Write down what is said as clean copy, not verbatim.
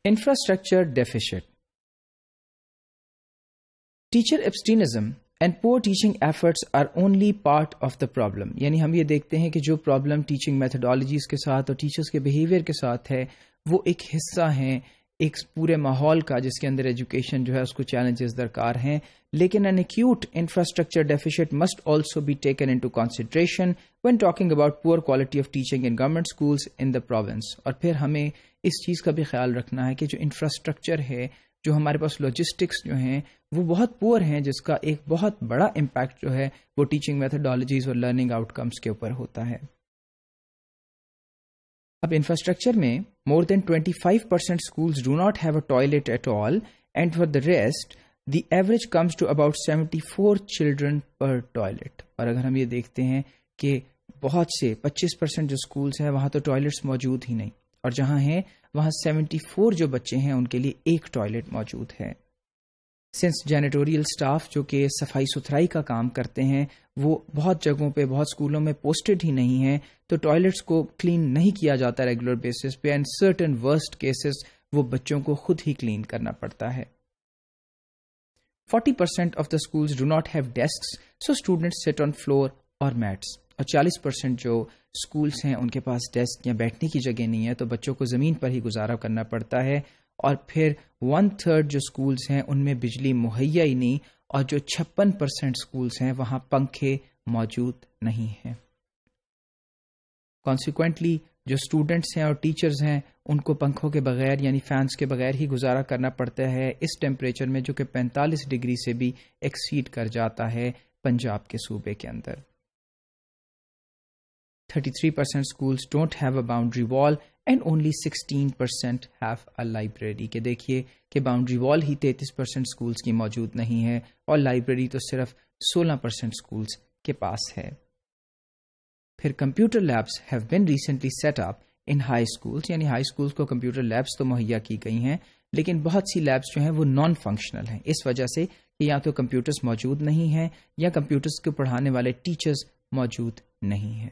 Infrastructure deficit. Teacher absenteeism and poor teaching efforts are only part of the problem. یعنی ہم یہ دیکھتے ہیں کہ جو پرابلم ٹیچنگ میتھڈالوجیز کے ساتھ اور ٹیچرز کے بیہیویئر کے ساتھ ہے وہ ایک حصہ ہیں ایک پورے ماحول کا جس کے اندر ایجوکیشن جو ہے اس کو چیلنجز درکار ہیں. لیکن an acute infrastructure deficit must also be taken into consideration when talking about poor quality of teaching in government schools in the province. اور پھر ہمیں اس چیز کا بھی خیال رکھنا ہے کہ جو انفراسٹرکچر ہے جو ہمارے پاس لاجسٹکس جو ہیں وہ بہت پور ہیں جس کا ایک بہت بڑا امپیکٹ جو ہے وہ ٹیچنگ میتھڈالوجیز اور لرننگ آؤٹ کمس کے اوپر ہوتا ہے. اب انفراسٹرکچر میں more than 25% schools do not have a toilet at all, and for the rest the average comes to about 74 children per toilet. اور اگر ہم یہ دیکھتے ہیں کہ بہت سے 25% جو schools ہیں وہاں تو ٹوائلٹس موجود ہی نہیں اور جہاں ہیں وہاں 74 جو بچے ہیں ان کے لیے ایک ٹوائلٹ موجود ہے. سنس جینیٹوریل سٹاف جو کہ صفائی ستھرائی کا کام کرتے ہیں وہ بہت جگہوں پہ بہت اسکولوں میں پوسٹڈ ہی نہیں ہیں تو ٹوائلٹس کو کلین نہیں کیا جاتا ریگولر بیسس پہ، اینڈ سرٹن ورسٹ کیسز وہ بچوں کو خود ہی کلین کرنا پڑتا ہے. 40% of the schools do not have desks, so students sit on floor or mats. اور 40% جو اسکولس ہیں ان کے پاس ڈیسک یا بیٹھنے کی جگہ نہیں ہے تو بچوں کو زمین پر ہی گزارا کرنا پڑتا ہے. اور پھر 1/3 جو اسکولس ہیں ان میں بجلی مہیا ہی نہیں اور جو 56% اسکولس ہیں وہاں پنکھے موجود نہیں ہیں. کانسیکوینٹلی جو اسٹوڈنٹس ہیں اور ٹیچرز ہیں ان کو پنکھوں کے بغیر یعنی فینس کے بغیر ہی گزارا کرنا پڑتا ہے اس ٹیمپریچر میں جو کہ 45 ڈگری سے بھی ایکسیڈ کر جاتا ہے پنجاب کے صوبے کے اندر. 33% schools don't have a boundary wall and only 16% have a library. کہ دیکھیے کہ باؤنڈری وال ہی 33% schools کی موجود نہیں ہے اور لائبریری تو صرف 16% schools کے پاس ہے. پھر computer labs have been recently set up in high schools. یعنی ہائی اسکولس کو کمپیوٹر لیبس تو مہیا کی گئی ہیں لیکن بہت سی لیبس جو ہیں وہ نان فنکشنل ہیں اس وجہ سے کہ یا تو کمپیوٹرز موجود نہیں ہیں یا کمپیوٹرز کو پڑھانے والے ٹیچرز موجود نہیں ہیں.